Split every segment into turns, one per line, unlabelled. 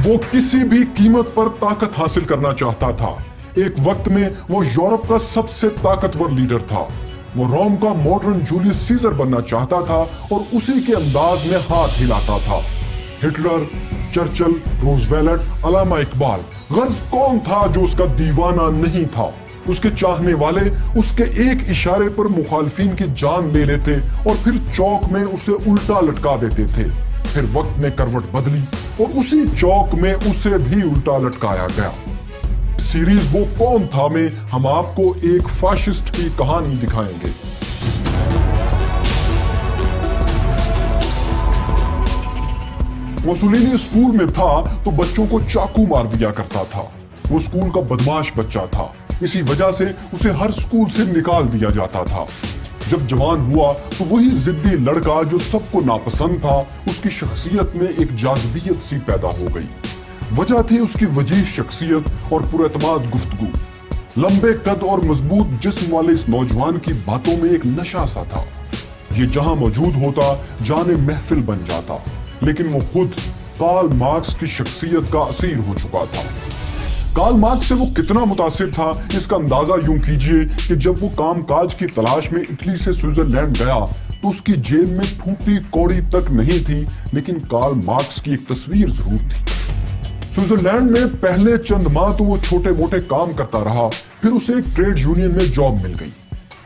وہ کسی بھی قیمت پر طاقت حاصل کرنا چاہتا تھا۔ ایک وقت میں وہ یورپ کا سب سے طاقتور لیڈر تھا۔ وہ روم کا ماڈرن جولیس سیزر بننا چاہتا تھا اور اسی کے انداز میں ہاتھ ہلاتا تھا۔ ہٹلر، چرچل، روزویلٹ، علامہ اقبال، غرض کون تھا جو اس کا دیوانہ نہیں تھا؟ اس کے چاہنے والے اس کے ایک اشارے پر مخالفین کی جان لے لیتے اور پھر چوک میں اسے الٹا لٹکا دیتے تھے۔ پھر وقت نے کروٹ بدلی اور اسی چوک میں اسے بھی الٹا لٹکایا گیا۔ سیریز وہ کون تھا میں ہم آپ کو ایک فاشسٹ کی کہانی دکھائیں گے۔ موسولینی اسکول میں تھا تو بچوں کو چاقو مار دیا کرتا تھا۔ وہ اسکول کا بدماش بچہ تھا، اسی وجہ سے اسے ہر اسکول سے نکال دیا جاتا تھا۔ جب جوان ہوا تو وہی ضدی لڑکا جو سب کو ناپسند تھا، اس کی شخصیت میں ایک جاذبیت سی پیدا ہو گئی۔ وجہ تھی اس کی وجیح شخصیت اور پر اعتماد گفتگو۔ لمبے قد اور مضبوط جسم والے اس نوجوان کی باتوں میں ایک نشہ سا تھا۔ یہ جہاں موجود ہوتا جانے محفل بن جاتا، لیکن وہ خود کارل مارکس کی شخصیت کا اسیر ہو چکا تھا۔ کارل مارکس سے وہ کتنا متاثر تھا اس کا اندازہ یوں کیجئے کہ جب وہ کام کاج کی تلاش میں اٹلی سے سوئٹزرلینڈ گیا تو اس کی جیب میں پھوٹی کوڑی تک نہیں تھی، لیکن کارل مارکس کی ایک تصویر ضرور تھی۔ سوئٹزرلینڈ میں پہلے چند ماہ تو وہ چھوٹے موٹے کام کرتا رہا، پھر اسے ایک ٹریڈ یونین میں جاب مل گئی۔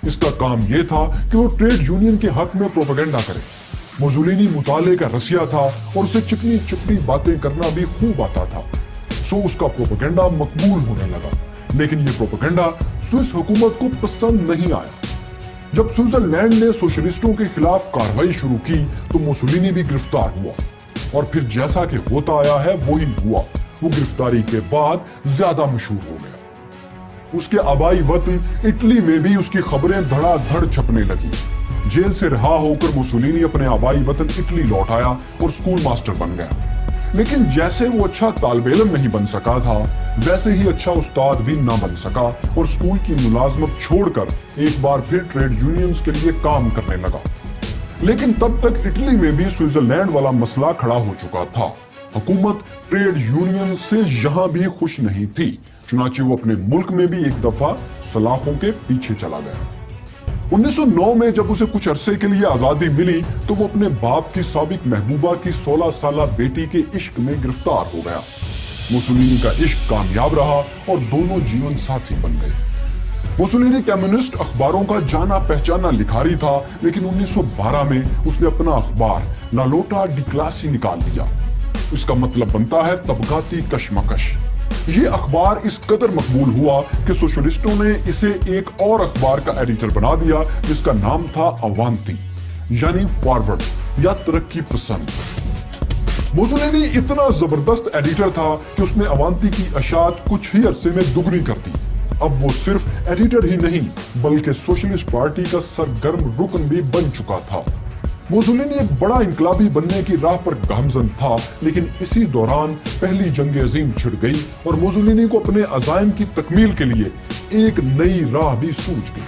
اس کا کام یہ تھا کہ وہ ٹریڈ یونین کے حق میں پروپیگنڈا کرے۔ موسولینی مطالعے کا رسیا تھا اور اسے چکنی چپڑی باتیں کرنا بھی خوب آتا تھا، سو اس کا پروپیگنڈا مقبول ہونے لگا۔ لیکن یہ پروپیگنڈا سوئس حکومت کو پسند نہیں آیا۔ جب سوئٹزرلینڈ نے سوشلسٹوں کے خلاف کارروائی شروع کی تو موسولینی بھی گرفتار ہوا، اور پھر جیسا کہ ہوتا آیا ہے وہی ہوا۔ وہ گرفتاری کے بعد زیادہ مشہور ہو گیا۔ اس کے آبائی وطن اٹلی میں بھی اس کی خبریں دھڑا دھڑ چھپنے لگی۔ جیل سے رہا ہو کر موسولینی اپنے آبائی وطن اٹلی لوٹ آیا اور اسکول ماسٹر بن گیا۔ لیکن جیسے وہ اچھا طالب علم نہیں بن سکا تھا، ویسے ہی اچھا استاد بھی نہ بن سکا اور اسکول کی ملازمت چھوڑ کر ایک بار پھر ٹریڈ یونینز کے لیے کام کرنے لگا۔ لیکن تب تک اٹلی میں بھی سوئٹزرلینڈ والا مسئلہ کھڑا ہو چکا تھا۔ حکومت ٹریڈ یونین سے یہاں بھی خوش نہیں تھی، چنانچہ وہ اپنے ملک میں بھی ایک دفعہ سلاخوں کے پیچھے چلا گیا۔ 1909 میں جب اسے کچھ عرصے کے لیے آزادی ملی تو وہ اپنے باپ کی سابق محبوبہ کی 16 سالہ بیٹی کے عشق میں گرفتار ہو گیا۔ موسولینی کا عشق کامیاب رہا اور دونوں جیون ساتھی بن گئے۔ موسولینی کمیونسٹ اخباروں کا جانا پہچانا لکھاری تھا، لیکن 1912 میں اس نے اپنا اخبار لا لوٹا ڈی کلاسی نکال لیا۔ اس کا مطلب بنتا ہے طبقاتی کشمکش۔ یہ اخبار اس قدر مقبول ہوا کہ سوشلسٹوں نے اسے ایک اور اخبار کا ایڈیٹر بنا دیا جس کا نام تھا اوانتی، یعنی فارورڈ یا ترقی پسند۔ موسولینی اتنا زبردست ایڈیٹر تھا کہ اس نے اوانتی کی اشاعت کچھ ہی عرصے میں دگنی کر دی۔ اب وہ صرف ایڈیٹر ہی نہیں بلکہ سوشلسٹ پارٹی کا سرگرم رکن بھی بن چکا تھا۔ موسولینی ایک بڑا انقلابی بننے کی راہ پر گامزن تھا، لیکن اسی دوران پہلی جنگ عظیم چھڑ گئی اور موسولینی کو اپنے عزائم کی تکمیل کے لیے ایک نئی راہ بھی سوجھ گئی۔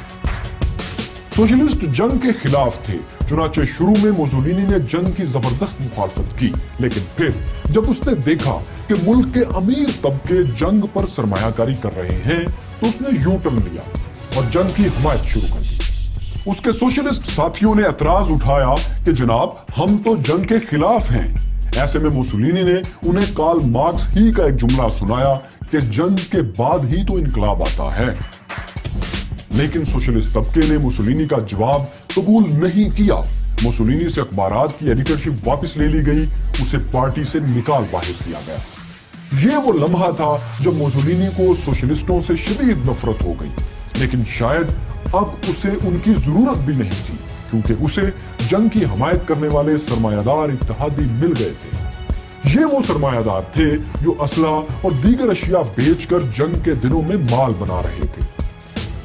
سوشلسٹ جنگ کے خلاف تھے، چنانچہ شروع میں موسولینی نے جنگ کی زبردست مخالفت کی، لیکن پھر جب اس نے دیکھا کہ ملک کے امیر طبقے جنگ پر سرمایہ کاری کر رہے ہیں تو اس نے یو ٹرن لیا اور جنگ کی حمایت شروع کر دی۔ اس کے سوشلسٹ ساتھیوں نے اعتراض اٹھایا کہ جناب ہم تو جنگ کے خلاف ہیں۔ ایسے میں موسولینی نے انہیں کارل مارکس ہی کا ایک جملہ سنایا کہ جنگ کے بعد ہی تو انقلاب آتا ہے۔ لیکن سوشلسٹ طبقے نے موسولینی کا جواب قبول نہیں کیا۔ موسولینی سے اخبارات کی ایڈیٹرشپ واپس لے لی گئی، اسے پارٹی سے نکال باہر کیا گیا۔ یہ وہ لمحہ تھا جب موسولینی کو سوشلسٹوں سے شدید نفرت ہو گئی، لیکن شاید اب اسے ان کی ضرورت بھی نہیں تھی، کیونکہ اسے جنگ کی حمایت کرنے والے سرمایہ دار اتحادی مل گئے تھے۔ یہ وہ سرمایہ دار تھے جو اسلحہ اور دیگر اشیاء بیچ کر جنگ کے دنوں میں مال بنا رہے تھے۔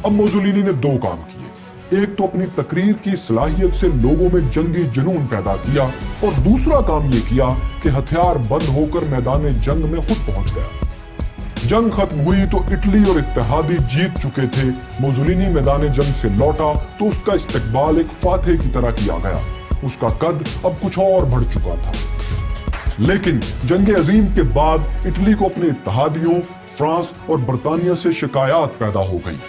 اب موسولینی نے دو کام کیے، ایک تو اپنی تقریر کی صلاحیت سے لوگوں میں جنگی جنون پیدا کیا اور دوسرا کام یہ کیا کہ ہتھیار بند ہو کر میدان جنگ میں خود پہنچ گیا۔ جنگ ختم ہوئی تو اٹلی اور اتحادی جیت چکے تھے۔ موسولینی میدان جنگ سے لوٹا تو اس کا استقبال ایک فاتح کی طرح کیا گیا۔ اس کا قد اب کچھ اور بڑھ چکا تھا۔ लेकिन जंग अजीम के बाद इटली को अपने इत्तेहादियों फ्रांस और बरतानिया से शिकायत पैदा हो गई।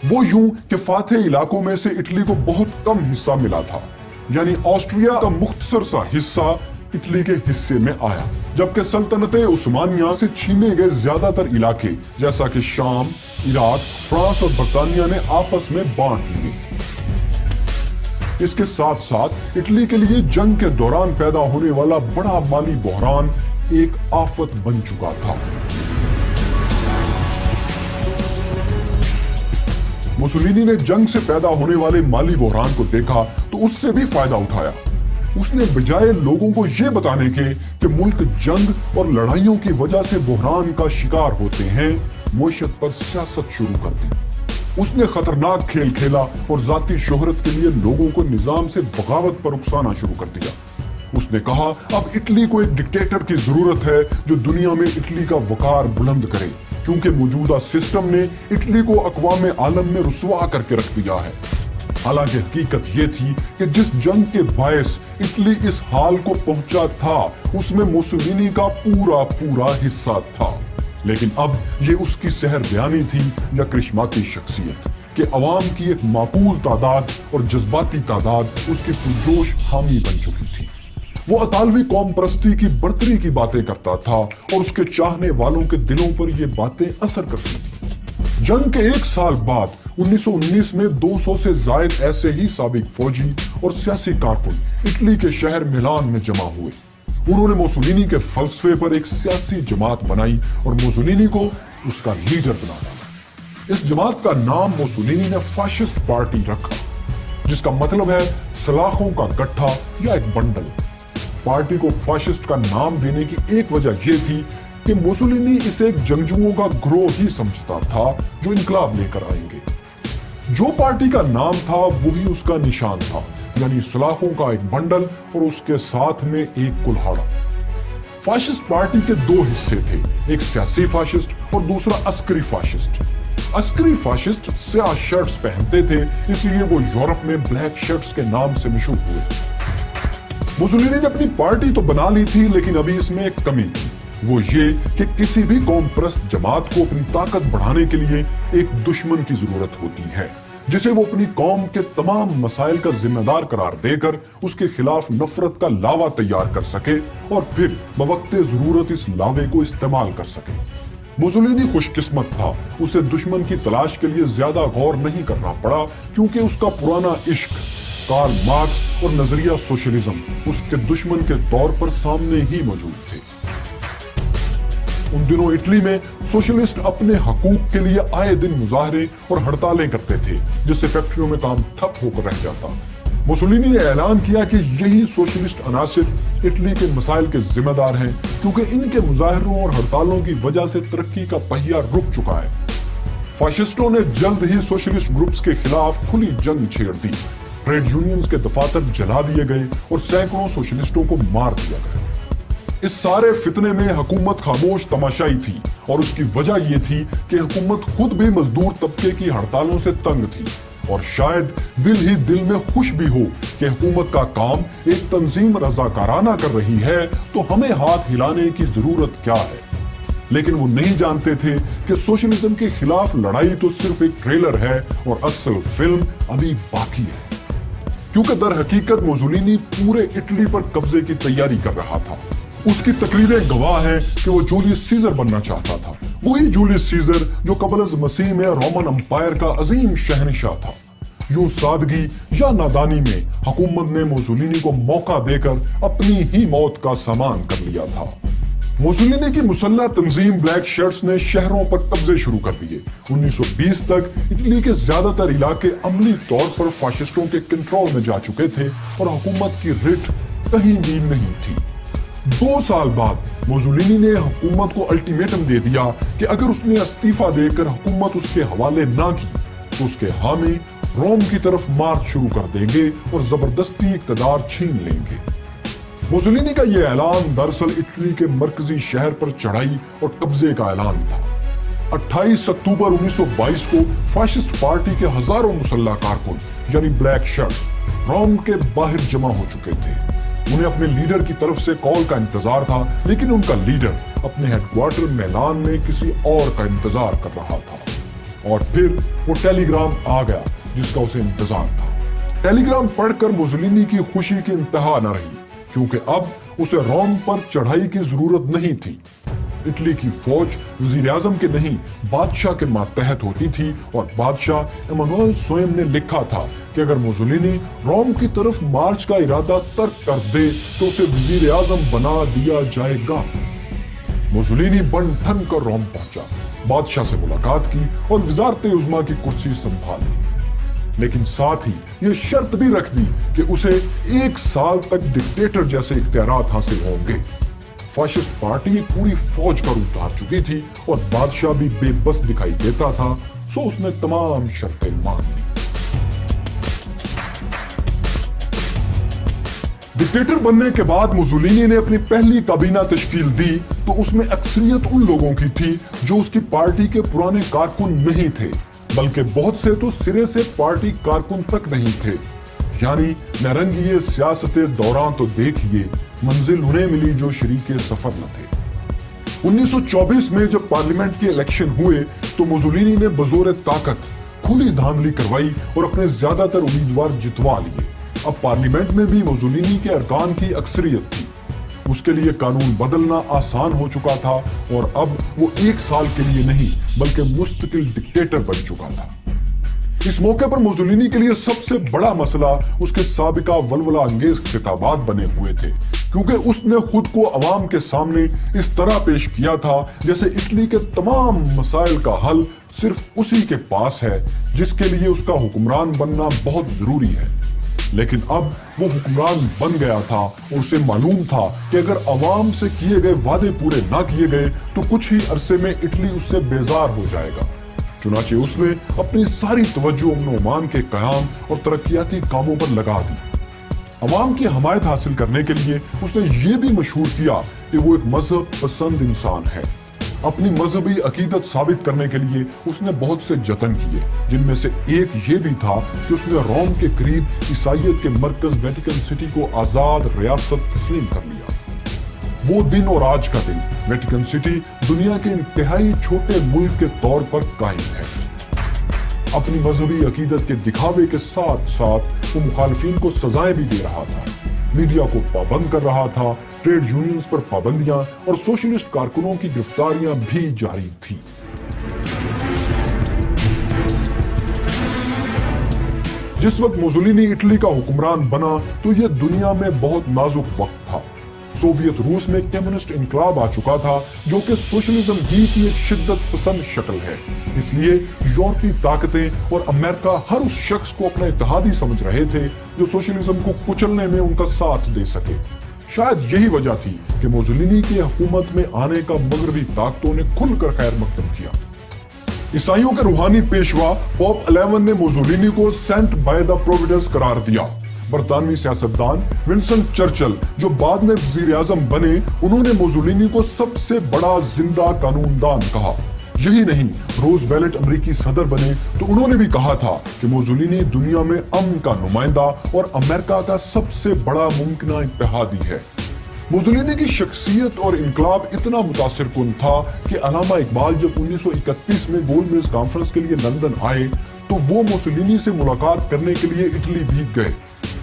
वो यूं कि फातह इलाकों में से इटली को बहुत कम हिस्सा मिला था, यानी ऑस्ट्रिया का मुख्तसर सा हिस्सा इटली के हिस्से में आया, जबकि सल्तनते उस्मानिया से छीने गए ज्यादातर इलाके जैसा कि शाम, इराक, फ्रांस और बरतानिया ने आपस में बांट लिए। इसके साथ साथ इटली के लिए जंग के दौरान पैदा होने वाला बड़ा माली बहरान एक आफत बन चुका था। मुसोलिनी ने जंग से पैदा होने वाले माली बहरान को देखा तो उससे भी फायदा उठाया। उसने बजाय लोगों को यह बताने के कि मुल्क जंग और लड़ाइयों की वजह से बहरान का शिकार होते हैं, मुआशरत पर सियासत शुरू कर दी। उसने खतरनाक खेल खेला और जाती शोहरत के लिए लोगों को निजाम से बगावत पर उकसाना शुरू कर दिया। उसने कहा अब इटली को एक डिक्टेटर की जरूरत है जो दुनिया में इटली का वकार बुलंद करे, क्योंकि मौजूदा सिस्टम ने इटली को अक़वाम आलम में रुसवा करके रख दिया है। हालांकि हकीकत ये थी कि जिस जंग के बायस इटली इस हाल को पहुंचा था उसमें मुसोलिनी का पूरा हिस्सा था, लेकिन अब ये उसकी सहर बयानी थी या करिश्माती शख्सियत कि अवाम की एक माकूल तादाद और जज्बाती तादाद उसकी पुरजोश हामी बन चुकी थी। वो अतालवी कौम परस्ती की बर्तरी की बातें करता था और उसके चाहने वालों के दिलों पर ये बातें असर करती थी। जंग के एक साल बाद 1919 में 200 से जायद ऐसे ही साबिक फौजी और सियासी कारकुन इटली के शहर मिलान में जमा हुए। उन्होंने मुसोलिनी के फलसफे पर एक सियासी जमात बनाई और मुसोलिनी को उसका लीडर बना डाला। इस जमात का नाम मुसोलिनी ने फाशिस्ट पार्टी रखा, जिसका मतलब है सलाखों का गट्ठा या एक बंडल। पार्टी को फाशिस्ट का नाम देने की एक वजह यह थी कि मुसोलिनी इसे एक जंगजुओं का ग्रोह ही समझता था जो इनकलाब लेकर आएंगे। जो पार्टी का नाम था वही उसका निशान था, यानी सलाखों का एक बंडल और उसके साथ में एक कुल्हाड़ा। फाशिस्ट पार्टी के दो हिस्से थे, एक सियासी फाशिस्ट और दूसरा अस्करी फाशिस्ट। अस्करी फाशिस्ट स्याह शर्ट्स पहनते थे, इसलिए वो यूरोप में ब्लैक शर्ट्स के नाम से मशहूर हुए। मुसोलिनी ने अपनी पार्टी तो बना ली थी, लेकिन अभी इसमें एक कमी थी, वो ये कि किसी भी कौम परस्त जमात को अपनी ताकत बढ़ाने के लिए एक दुश्मन की जरूरत होती है, जिसे वो अपनी कौम के तमाम मसाइल का जिम्मेदार करार देकर उसके खिलाफ नफरत का लावा तैयार कर सके और फिर बवक्ते जरूरत इस लावे को इस्तेमाल कर सके। मुसोलिनी खुशकिस्मत था, उसे दुश्मन की तलाश के लिए ज्यादा गौर नहीं करना पड़ा, क्योंकि उसका पुराना इश्क कार्ल मार्क्स और नजरिया सोशलिज्म उसके दुश्मन के तौर पर सामने ही मौजूद थे। उन दिनों इटली में सोशलिस्ट अपने हकूक के लिए आए दिन मुजाहरे और हड़तालें करते थे, जिससे फैक्ट्रियों में काम ठप होकर रह जाता। मुसोलिनी ने ऐलान किया कि यही सोशलिस्ट अनासिर इटली के मसाइल के जिम्मेदार हैं, क्योंकि इनके मुजाहरों और हड़तालों की वजह से तरक्की का पहिया रुक चुका है। फाशिस्टों ने जल्द ही सोशलिस्ट ग्रुप्स के खिलाफ खुली जंग छेड़ दी। ट्रेड यूनियंस के दफातर जला दिए गए और सैकड़ों सोशलिस्टों को मार दिया गया। इस सारे फितने में हुकूमत खामोश तमाशाई थी, और उसकी वजह यह थी कि हुकूमत खुद भी मजदूर तबके की हड़तालों से तंग थी और शायद दिल ही दिल में खुश भी हो कि हुकूमत का काम एक तंजीम रजाकाराना कर रही है, तो हमें हाथ हिलाने की जरूरत क्या है। लेकिन वो नहीं जानते थे कि सोशलिज्म के खिलाफ लड़ाई तो सिर्फ एक ट्रेलर है और असल फिल्म अभी बाकी है, क्योंकि दर हकीकत मुसोलिनी पूरे इटली पर कब्जे की तैयारी कर रहा था। उसकी तकरीरें गवाह है कि वो जूलियस सीजर बनना चाहता था, वही जूलियस सीजर जो कबल मसीह में रोमन अंपायर का अजीम शहंशाह था। यूं सादगी या नादानी में हुकूमत ने मुसोलिनी को मौका देकर अपनी ही मौत का सामान कर लिया था। मुसोलिनी की मुसल्लह तंजीम ब्लैक शर्ट्स ने शहरों पर कब्जे शुरू कर दिए। 1920 तक इटली के ज्यादातर इलाके अमली तौर पर फाशिस्टों के कंट्रोल में जा चुके थे और हुकूमत की रिट कहीं भी नहीं थी। 2 साल बाद मुसोलिनी ने हुकूमत को अल्टीमेटम दे दिया कि अगर उसने इस्तीफा देकर हुकूमत उसके हवाले ना की तो उसके हामी रोम की तरफ मार्च शुरू कर देंगे और जबरदस्ती इक़्तिदार छीन लेंगे। मुसोलिनी का यह ऐलान दरअसल इटली के मरकजी शहर पर चढ़ाई और कब्जे का ऐलान था। 28 अक्टूबर 1922 को फाशिस्ट पार्टी के हजारों मुसल्लह कारकुन यानी ब्लैक शर्ट्स रोम के बाहर जमा हो चुके थे। انہیں اپنے لیڈر کی طرف سے کال کا انتظار تھا، لیکن ان کا لیڈر اپنے ہیڈ کوارٹر میلان میں کسی اور کا انتظار کر رہا تھا۔ اور پھر وہ ٹیلی گرام آ گیا جس کا اسے انتظار تھا۔ ٹیلی گرام پڑھ کر موسولینی کی خوشی کی انتہا نہ رہی، کیونکہ اب اسے روم پر چڑھائی کی ضرورت نہیں تھی۔ اٹلی کی فوج وزیر اعظم کے نہیں بادشاہ کے ماتحت ہوتی تھی، اور بادشاہ ایمانوئل سوئم نے لکھا تھا کہ اگر موسولینی روم کی طرف مارچ کا ارادہ ترک کر دے تو اسے وزیر اعظم بنا دیا جائے گا۔ موسولینی بن ٹھن کر روم پہنچا، بادشاہ سے ملاقات کی اور وزارت عظمیٰ کی کرسی سنبھالی، لیکن ساتھ ہی یہ شرط بھی رکھ دی کہ اسے 1 سال تک ڈکٹیٹر جیسے اختیارات حاصل ہوں گے۔ فاشسٹ پارٹی پوری فوج کا روپ دھار چکی تھی اور بادشاہ بھی بے بس دکھائی دیتا تھا، سو اس نے تمام شرطیں مان لی۔ ڈکٹیٹر بننے کے بعد موسولینی نے اپنی پہلی کابینہ تشکیل دی تو اس میں اکثریت ان لوگوں کی تھی جو اس کی پارٹی کے پرانے کارکن نہیں تھے، بلکہ بہت سے تو سرے سے پارٹی کارکن تک نہیں تھے۔ یعنی نرنگی سیاست دوران تو دیکھیے، منزل انہیں ملی جو شریک سفر نہ تھے۔ 1924 میں جب پارلیمنٹ کے الیکشن ہوئے تو موسولینی نے بزور طاقت کھلی دھاندلی کروائی اور اپنے زیادہ تر امیدوار جتوا لیے۔ اب پارلیمنٹ میں بھی موسولینی کے ارکان کی اکثریت تھی، اس کے لیے قانون بدلنا آسان ہو چکا تھا، اور اب وہ 1 سال کے لیے نہیں بلکہ مستقل ڈکٹیٹر بن چکا تھا۔ اس موقع پر موسولینی کے لیے سب سے بڑا مسئلہ اس کے سابقہ ولولہ انگیز خطابات بنے ہوئے تھے، کیونکہ اس نے خود کو عوام کے سامنے اس طرح پیش کیا تھا جیسے اٹلی کے تمام مسائل کا حل صرف اسی کے پاس ہے، جس کے لیے اس کا حکمران بننا بہت ضروری ہے۔ لیکن اب وہ حکمران بن گیا تھا اور اسے معلوم تھا کہ اگر عوام سے کیے گئے وعدے پورے نہ کیے گئے تو کچھ ہی عرصے میں اٹلی اس سے بیزار ہو جائے گا۔ چنانچہ اس نے اپنی ساری توجہ امن و امان کے قیام اور ترقیاتی کاموں پر لگا دی۔ عوام کی حمایت حاصل کرنے کے لیے اس نے یہ بھی مشہور کیا کہ وہ ایک مذہب پسند انسان ہے۔ اپنی مذہبی عقیدت ثابت کرنے کے لیے اس نے بہت سے جتن کیے، جن میں سے ایک یہ بھی تھا کہ اس نے روم کے قریب عیسائیت کے مرکز ویٹیکن سٹی کو آزاد ریاست تسلیم کر لیا۔ وہ دن اور آج کا دن ویٹیکن سٹی دنیا کے انتہائی چھوٹے ملک کے طور پر قائم ہے۔ اپنی مذہبی عقیدت کے دکھاوے کے ساتھ ساتھ وہ مخالفین کو سزائیں بھی دے رہا تھا، میڈیا کو پابند کر رہا تھا، ٹریڈ یونینز پر پابندیاں اور سوشلسٹ کارکنوں کی گرفتاریاں بھی جاری تھیں۔ جس وقت موسولینی اٹلی کا حکمران بنا تو یہ دنیا میں بہت نازک وقت تھا۔ سوویت روس میں کمیونسٹ انقلاب آ چکا تھا جو کہ سوشلزم ہی کی ایک شدت پسند شکل ہے، اس لیے یورپی طاقتیں اور امریکہ ہر اس شخص کو اپنا اتحادی سمجھ رہے تھے جو سوشلزم کو کچلنے میں ان کا ساتھ دے سکے۔ شاید یہی وجہ تھی کہ موسولینی کی حکومت میں آنے کا مغربی طاقتوں نے کھل کر خیر مقدم کیا۔ عیسائیوں کے روحانی پیشوا پوپ 11 نے موسولینی کو سینٹ بائی دا پروویڈنس قرار دیا۔ برطانوی سیاستدان ونسٹن چرچل جو بعد میں وزیر اعظم بنے، انہوں نے موسولینی کو سب سے بڑا زندہ قانون دان کہا۔ یہی نہیں، روز ویلٹ امریکی صدر بنے تو انہوں نے بھی کہا تھا کہ موسولینی دنیا میں امن کا نمائندہ اور امریکہ کا سب سے بڑا ممکنہ اتحادی ہے۔ موسولینی کی شخصیت اور انقلاب اتنا متاثر کن تھا کہ علامہ اقبال جب 1931 میں گولڈ میز کانفرنس کے لیے لندن آئے تو وہ موسولینی سے ملاقات کرنے کے لیے اٹلی بھی گئے۔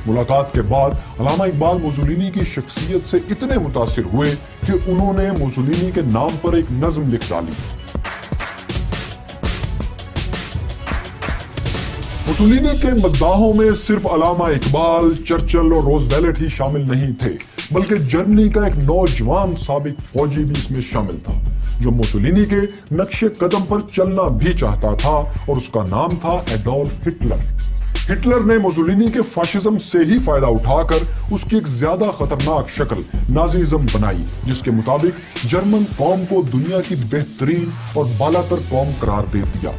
ملاقات کے بعد علامہ اقبال موسولینی کی شخصیت سے اتنے متاثر ہوئے کہ انہوں نے موسولینی کے نام پر ایک نظم لکھ ڈالی۔ موسولینی کے مداحوں میں صرف علامہ اقبال، چرچل اور روز ویلٹ ہی شامل نہیں تھے، بلکہ جرمنی کا ایک نوجوان سابق فوجی بھی اس میں شامل تھا جو موسولینی کے نقش قدم پر چلنا بھی چاہتا تھا، اور اس کا نام تھا ایڈولف ہٹلر۔ ہٹلر نے موسولینی کے فاشزم سے ہی فائدہ اٹھا کر اس کی ایک زیادہ خطرناک شکل نازیزم بنائی، جس کے مطابق جرمن قوم کو دنیا کی بہترین اور بالاتر قوم قرار دے دیا۔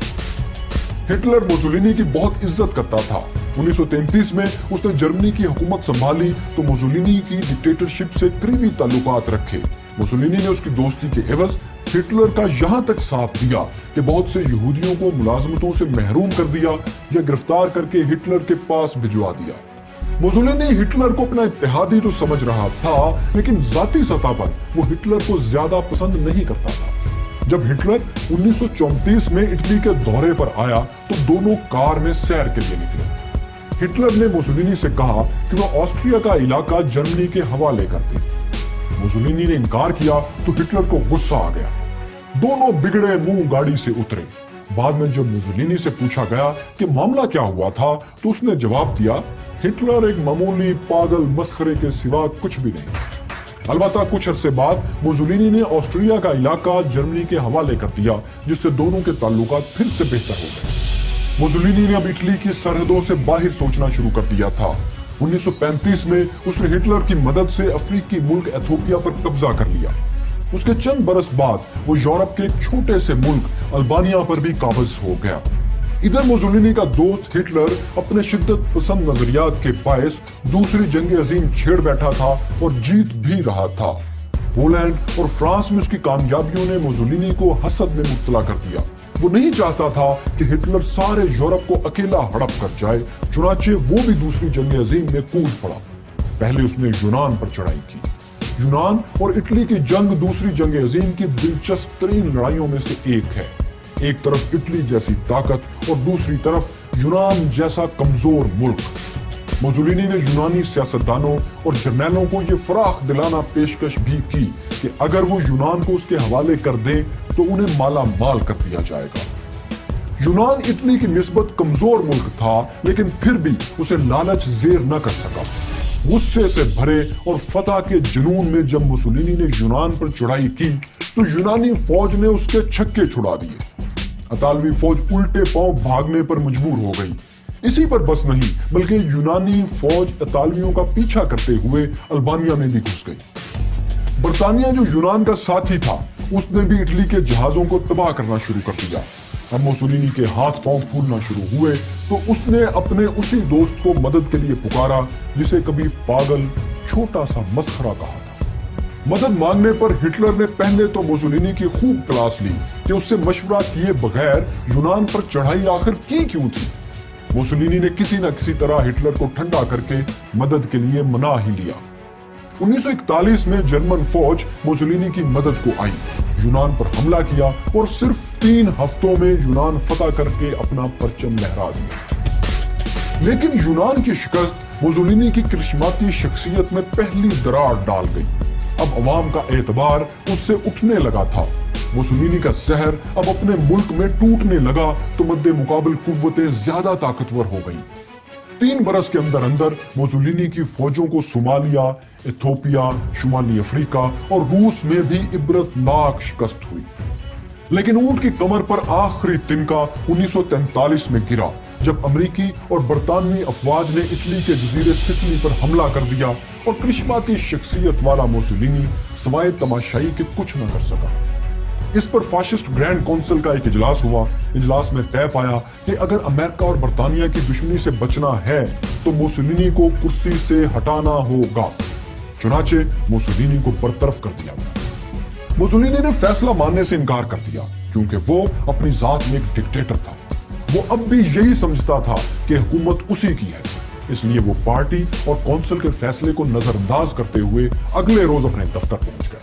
ہٹلر موسولینی کی بہت عزت کرتا تھا۔ 1933 میں اس نے جرمنی کی حکومت سنبھالی تو موسولینی کی ڈکٹیٹرشپ سے قریبی تعلقات رکھے۔ موسولینی نے اس کی دوستی کے عوض ہٹلر کا یہاں تک ساتھ دیا کہ بہت سے یہودیوں کو ملازمتوں سے محروم کر دیا یا گرفتار کر کے ہٹلر کے پاس بھجوا دیا۔ मुसोलिनी हिटलर को अपना इत्तेहादी तो समझ रहा था, लेकिन जाती सतह पर वो हिटलर को ज्यादा पसंद नहीं करता था। जब हिटलर 1934 में इटली के दौरे पर आया तो दोनों कार में सैर के लिए निकले। हिटलर ने मुसोलिनी से कहा कि वो ऑस्ट्रिया का इलाका जर्मनी के हवाले कर दे। मुसोलिनी ने इनकार किया तो हिटलर को गुस्सा आ गया। दोनों बिगड़े मुंह गाड़ी से उतरे। बाद में जब मुसोलिनी से पूछा गया कि मामला क्या हुआ था, तो उसने जवाब दिया, हिटलर एक मामूली पागल मस्खरे के सिवा कुछ भी नहीं। अलबत्ता कुछ अरसे बाद मुसोलिनी ने ऑस्ट्रिया का इलाका जर्मनी के हवाले कर दिया, जिससे दोनों के ताल्लुकात फिर से बेहतर हो गए। मुसोलिनी ने अब इटली की सरहदों से बाहर सोचना शुरू कर दिया था। 1935 में उसने हिटलर की मदद से अफ्रीकी मुल्क एथोपिया पर कब्जा कर लिया। उसके चंद बरस बाद वो यूरोप के एक छोटे से मुल्क अल्बानिया पर भी काबिज हो गया। इधर मुसोलिनी का दोस्त हिटलर अपने शिद्दत पसंद नजरियात के बायस दूसरी जंग अजीम छेड़ बैठा था और जीत भी रहा था। पोलैंड और फ्रांस में उसकी कामयाबियों ने मुसोलिनी को हसद में मुब्तला कर दिया। वो नहीं चाहता था कि हिटलर सारे यूरोप को अकेला हड़प कर जाए, चुनाचे वो भी दूसरी जंग अजीम में कूद पड़ा। पहले उसने यूनान पर चढ़ाई की। यूनान और इटली की जंग दूसरी जंग अजीम की दिलचस्प तरीन लड़ाइयों में से एक है। एक तरफ इटली जैसी ताकत और दूसरी तरफ यूनान जैसा कमजोर मुल्क। मुसोलिनी ने यूनानी सियासतदानों और जर्नैलों को यह फराख दिलाना पेशकश भी की कि अगर वो यूनान को उसके हवाले कर दें तो उन्हें माला माल कर दिया जाएगा। यूनान इटली की निस्बत कमजोर मुल्क था, लेकिन फिर भी उसे लालच जेर न कर सका। गुस्से से भरे और फतह के जुनून में जब मुसोलिनी ने यूनान पर चढ़ाई की तो यूनानी फौज ने उसके छक्के छुड़ा दिए। इतालवी फौज उल्टे पांव भागने पर मजबूर हो गई। इसी पर बस नहीं, बल्कि यूनानी फौज इतालवियों का पीछा करते हुए अल्बानिया में भी घुस गई। बर्तानिया जो यूनान का साथी था, उसने भी इटली के जहाजों को तबाह करना शुरू कर दिया। अब मुसोलिनी के हाथ पांव फूलना शुरू हुए तो उसने अपने उसी दोस्त को मदद के लिए पुकारा जिसे कभी पागल छोटा सा मस्खरा कहा था। मदद मांगने पर हिटलर ने पहले तो मुसोलिनी की खूब क्लास ली कि उससे मशवरा किए बगैर यूनान पर चढ़ाई आखिर की क्यों थी। मुसोलिनी ने किसी न किसी तरह हिटलर को ठंडा करके मदद के लिए मना ही लिया। 1941 में जर्मन फौज मुसोलिनी की मदद को आई, यूनान पर हमला किया और सिर्फ 3 हफ्तों में यूनान फतह करके अपना परचम लहरा दिया। लेकिन यूनान की शिकस्त मुसोलिनी की करिश्माती शख्सियत में पहली दरार डाल गई। अब अवाम का एतबार उससे उठने लगा था। मुसोलिनी का जहर अब अपने मुल्क में टूटने लगा तो मद्दे मुकाबल कुव्वतें ज्यादा ताकतवर हो गईं। 3 बरस के अंदर अंदर मुसोलिनी की फौजों को सोमालिया, इथोपिया, शुमाली अफ्रीका और रूस में भी इबरतनाक शिकस्त हुई। लेकिन ऊंट की कमर पर आखिरी तिनका 1943 में गिरा, जब अमरीकी और बरतानवी अफवाज ने इटली के जजीरे सिसिली पर हमला कर दिया और करिश्माती शख्सियत वाला मुसोलिनी सवाए तमाशाई के कुछ न कर सका। इस पर फाशिस्ट ग्रैंड काउंसिल का एक इजलास हुआ। इजलास में तय पाया कि अगर अमेरिका और बरतानिया की दुश्मनी से बचना है तो मुसोलिनी को कुर्सी से हटाना होगा। चुनाचे मुसोलिनी को बरतरफ कर दिया गया। मुसोलिनी ने फैसला मानने से इनकार कर दिया क्योंकि वो अपनी जात में एक डिक्टेटर था। वो अब भी यही समझता था कि हुकूमत उसी की है, इसलिए वो पार्टी और काउंसिल के फैसले को नजरअंदाज करते हुए अगले रोज अपने दफ्तर पहुंच गया।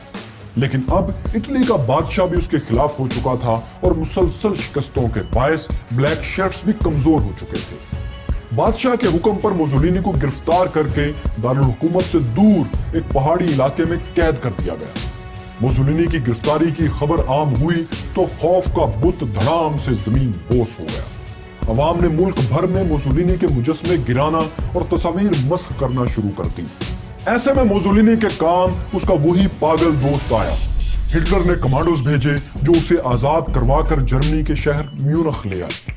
लेकिन अब इटली का बादशाह भी उसके खिलाफ हो चुका था और मुसलसल शिकस्तों के बायस ब्लैक शर्ट्स भी कमजोर हो चुके थे। बादशाह के हुक्म पर मुसोलिनी को गिरफ्तार करके दारुल हुकूमत से दूर एक पहाड़ी इलाके में कैद कर दिया गया। मुसोलिनी की गिरफ्तारी की खबर आम हुई तो खौफ का बुत धड़ाम से जमीन बोस हो गया। अवाम ने मुल्क भर में मुसोलिनी के मुजस्मे गिराना और तस्वीर मस्ख करना शुरू कर दी। ऐसे में मुसोलिनी के काम उसका वही पागल दोस्त आया। हिटलर ने कमांडोज भेजे जो उसे आजाद करवाकर जर्मनी के शहर म्यूनिख ले आए।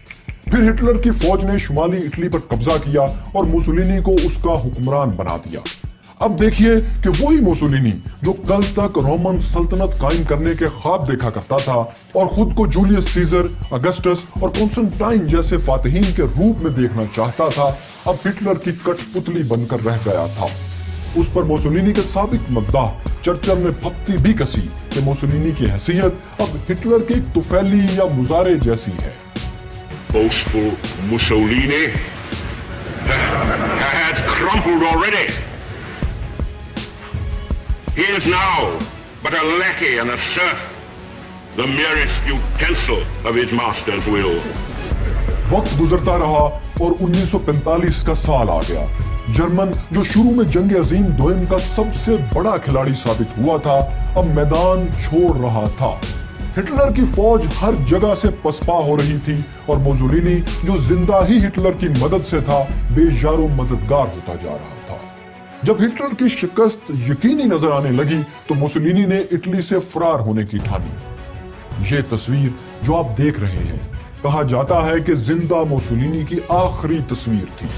फिर हिटलर की फौज ने शुमाली इटली पर कब्जा किया और मुसोलिनी को उसका हुक्मरान बना दिया। अब देखिए कि वही मुसोलिनी जो कल तक रोमन सल्तनत कायम करने के ख्वाब देखा करता था और खुद को जूलियस सीजर, अगस्टस और कॉन्स्टेंटाइन जैसे फातिहीन के रूप में देखना चाहता था, अब हिटलर की कठपुतली बनकर रह गया था। उस पर मुसोलिनी के साबिक मद्दाह चर्चिल ने फप्ती भी कसी कि मुसोलिनी की हैसियत अब हिटलर के एक तुफैली या मुजारे जैसी है।
Boastful Mussolini had crumpled already. He is now but a lackey and a serf, the merest utensil of his master's will.
वक्त गुजरता रहा और 1945 का साल आ गया। जर्मन, जो शुरू में जंग अजीम दोयम का सबसे बड़ा खिलाड़ी साबित हुआ था, अब मैदान छोड़ रहा था। हिटलर की फौज हर जगह से पसपा हो रही थी और मुसोलिनी, जो जिंदा ही हिटलर की मदद से था, बेजारो मददगार होता जा रहा था। जब हिटलर की शिकस्त यकीनी नजर आने लगी तो मुसोलिनी ने इटली से फरार होने की ठानी। ये तस्वीर जो आप देख रहे हैं, कहा जाता है कि जिंदा मुसोलिनी की आखिरी तस्वीर थी।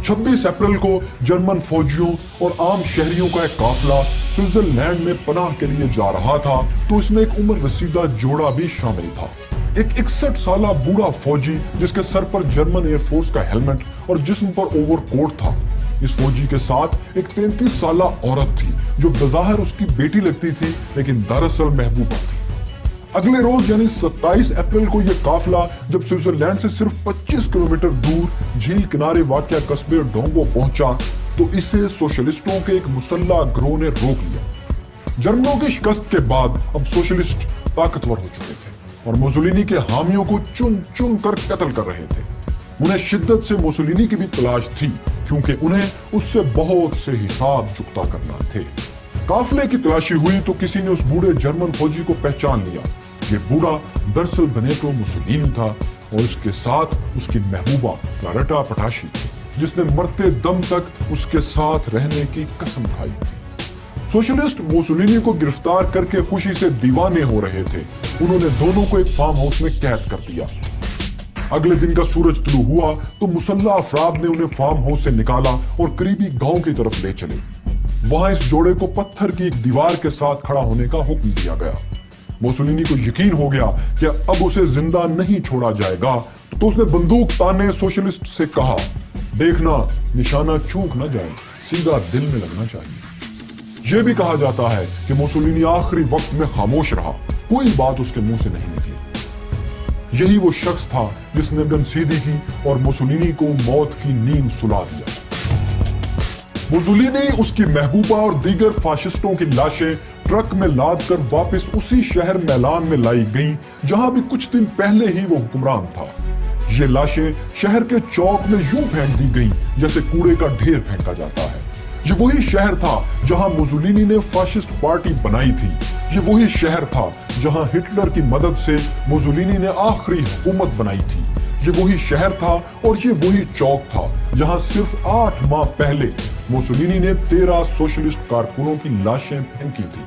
26 अप्रैल को जर्मन फौजियों और आम शहरियों का एक काफिला स्विट्जरलैंड में पनाह के लिए जा रहा था तो इसमें एक उम्र रसीदा जोड़ा भी शामिल था। एक 61 साला बूढ़ा फौजी जिसके सर पर जर्मन एयरफोर्स का हेलमेट और जिस्म पर ओवरकोट था। इस फौजी के साथ एक 33 साला औरत थी जो बज़ाहिर उसकी बेटी लगती थी लेकिन दरअसल महबूबा थी। अगले रोज यानी 27 अप्रैल को यह काफिला जब स्विट्जरलैंड से सिर्फ 25 किलोमीटर दूर झील किनारे वाक़या कस्बे डोंगो पहुंचा तो इसे सोशलिस्टों के एक मुसल्ला गिरोह ने रोक लिया। जर्मनों की शिकस्त के बाद अब सोशलिस्ट ताकतवर हो चुके थे और मुसोलिनी के हामियों को चुन चुन कर कत्ल कर रहे थे। उन्हें शिद्दत से मुसोलिनी की भी तलाश थी क्योंकि उन्हें उससे बहुत से हिसाब चुकता करना थे। काफिले की तलाशी हुई तो किसी ने उस बूढ़े जर्मन फौजी को पहचान लिया। ये बूढ़ा दरअसल बेनेटो मुसोलिनी था और इसके साथ उसकी महबूबा क्लारेटा पटाशी थी जिसने मरते दम तक उसके साथ रहने की कसम खाई थी। सोशलिस्ट मुसोलिनी को गिरफ्तार करके खुशी से दीवाने हो रहे थे। उन्होंने दोनों को एक फार्म हाउस में कैद कर दिया। अगले दिन का सूरज तुलू हुआ तो मुसल्ला अफराद ने उन्हें फार्म हाउस से निकाला और करीबी गांव की तरफ ले चले। वहां इस जोड़े को पत्थर की एक दीवार के साथ खड़ा होने का हुक्म दिया गया। मुसोलिनी को यकीन हो गया कि अब उसे जिंदा नहीं छोड़ा जाएगा तो उसने बंदूक ताने सोशलिस्ट से कहा, देखना निशाना चूक न जाए, सीधा दिल में लगना चाहिए। यह भी कहा जाता है कि मुसोलिनी आखिरी वक्त में खामोश रहा, कोई बात उसके मुंह से नहीं निकली। यही वो शख्स था जिसने गन सीधी की और मुसोलिनी को मौत की नींद सुला दिया। मुसोलिनी, उसकी महबूबा और दीगर फाशिस्टों की लाशें ट्रक में लाद कर वापस उसी शहर मैलान में लाई गईं जहां भी कुछ दिन पहले ही वो हुक्मरान था। ये लाशें शहर के चौक में यूं फेंक दी गईं जैसे कूड़े का ढेर फेंका जाता है। ये वही शहर था जहां मुसोलिनी ने फाशिस्ट पार्टी बनाई थी। ये वही शहर था जहां हिटलर की मदद से मुसोलिनी ने आखिरी हुकूमत बनाई थी। ये वही शहर था और ये वही चौक था जहां सिर्फ 8 माह पहले मुसोलिनी ने 13 सोशलिस्ट कारकुनों की लाशें फेंकी थी।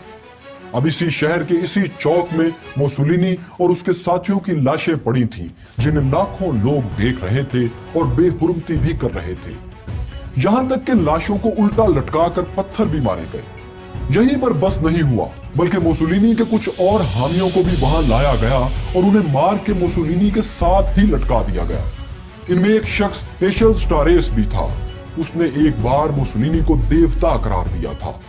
अब इसी शहर के इसी चौक में मुसोलिनी और उसके साथियों की लाशें पड़ी थीं, जिन्हें लाखों लोग देख रहे थे और बेहुरमती भी कर रहे थे। यहां तक कि लाशों को उल्टा लटकाकर पत्थर भी मारे गए। यहीं पर बस नहीं हुआ, बल्कि मुसोलिनी के कुछ और हामियों को भी वहां लाया गया और उन्हें मार के मुसोलिनी के साथ ही लटका दिया गया। इनमें एक शख्स एशल स्टारेस भी था। उसने एक बार मुसोलिनी को देवता करार दिया था।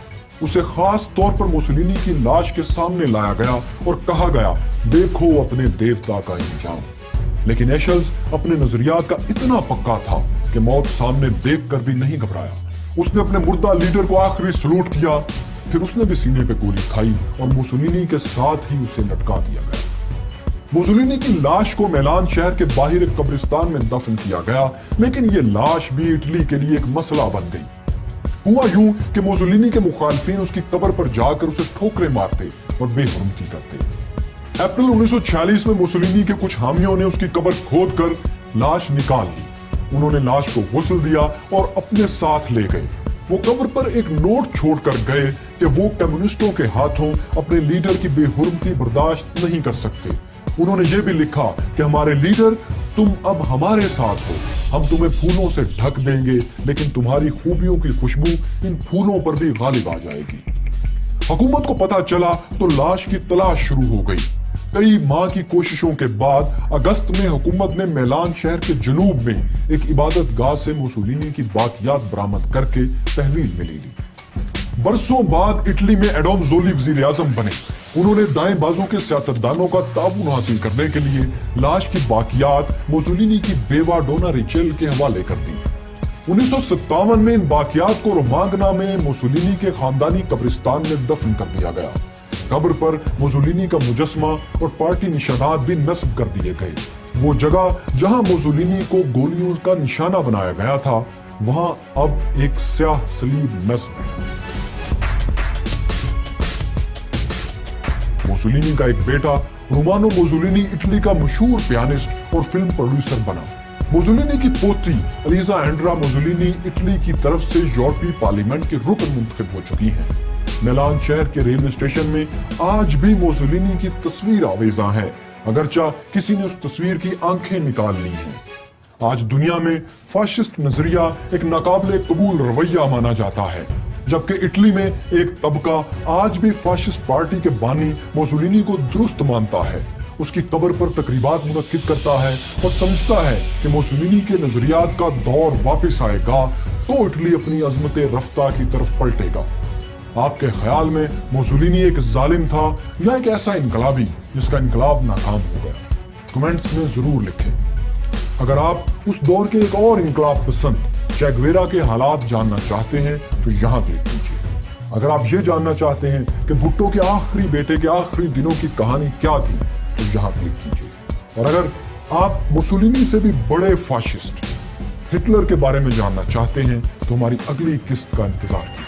उसे खास तौर पर मुसोलिनी की लाश के सामने लाया गया और कहा गया, देखो अपने देवता का इंजाम। लेकिन एशल्स अपने नजरियात का इतना पक्का था कि मौत सामने देखकर भी नहीं घबराया। उसने अपने मुर्दा लीडर को आखिरी सलूट किया, फिर उसने भी सीने पे गोली खाई और मुसोलिनी के साथ ही उसे लटका दिया गया। मुसोलिनी की लाश को मैलान शहर के बाहर एक कब्रिस्तान में दफन किया गया, लेकिन ये लाश भी इटली के लिए एक मसला बन गई। हुआ यूं कि मुसोलिनी के मुखालफिन उसकी कब्र पर जाकर उसे ठोकरें मारते और बेहुरमती करते। अप्रैल 1946 में मुसोलिनी के कुछ हामियों ने उसकी कब्र खोदकर लाश निकाल ली। उन्होंने लाश को गुस्ल दिया और अपने साथ ले गए। वो कब्र पर एक नोट छोड़कर गए कि वो कम्युनिस्टों के हाथों अपने लीडर की बेहुरमती बर्दाश्त नहीं कर सकते। उन्होंने ये भी लिखा कि हमारे लीडर, तुम अब हमारे साथ हो, हम तुम्हें फूलों से ढक देंगे, लेकिन तुम्हारी खूबियों की खुशबू इन फूलों पर भी गालिब आ जाएगी। हुकूमत को पता चला तो लाश की तलाश शुरू हो गई। कई माह की कोशिशों के बाद अगस्त में हुकूमत ने मैलान शहर के जनूब में एक इबादत गाह से मुसोलिनी की बाकियात बरामद करके तहवील में ले ली। बरसों बाद इटली में एडोमज़ोली वज़ीर आज़म बने। उन्होंने दाएं बाजू के सियासतदानों का ताउन हासिल करने के लिए लाश की बाकियात मुसोलिनी की बेवा डोना रिचेल के हवाले कर दी। 1957 में इन बाकियात को रोमांगना में मुसोलिनी के खानदानी कब्रिस्तान में दफन कर दिया गया। कब्र पर मुसोलिनी का मुजस्मा और पार्टी निशानात भी नस्ब कर दिए गए। वो जगह जहां मुसोलिनी को गोलियों का निशाना बनाया गया था, वहां अब एक स्याह सलीब नस्ब है। मुसोलिनी का एक बेटा रोमानो मुसोलिनी इटली का मशहूर पियानिस्ट और फिल्म प्रोड्यूसर बना। मुसोलिनी की पोती एलिजा एंड्रा मुसोलिनी इटली की तरफ से यूरोपीय पार्लियामेंट के रुकन मुंतखब हो चुकी हैं। मिलान शहर के रेलवे स्टेशन में आज भी मुसोलिनी की तस्वीर आवेजा है, अगरचा किसी ने उस तस्वीर की आंखें निकाल ली हैं। आज दुनिया में फाशिस्ट नजरिया एक नाकाबिले कबूल रवैया माना जाता है, जबकि इटली में एक तबका आज भी फाशिस्ट पार्टी के बानी मुसोलिनी को दुरुस्त मानता है, उसकी कब्र पर तकरीबात मुनक्किद करता है और समझता है कि मुसोलिनी के नजरियात का दौर वापस आएगा तो इटली अपनी अजमत रफ्ता की तरफ पलटेगा। आपके ख्याल में मुसोलिनी एक जालिम था या एक ऐसा इनकलाबी जिसका इनकलाब नाकाम हो गया? कमेंट्स में जरूर लिखें। अगर आप उस दौर के एक और इनकलाब पसंद चे गुवेरा के हालात जानना चाहते हैं तो यहाँ क्लिक कीजिए। अगर आप ये जानना चाहते हैं कि भुट्टो के आखिरी बेटे के आखिरी दिनों की कहानी क्या थी तो यहाँ क्लिक कीजिए। और अगर आप मुसोलिनी से भी बड़े फाशिस्ट हिटलर के बारे में जानना चाहते हैं तो हमारी अगली किस्त का इंतजार कीजिए।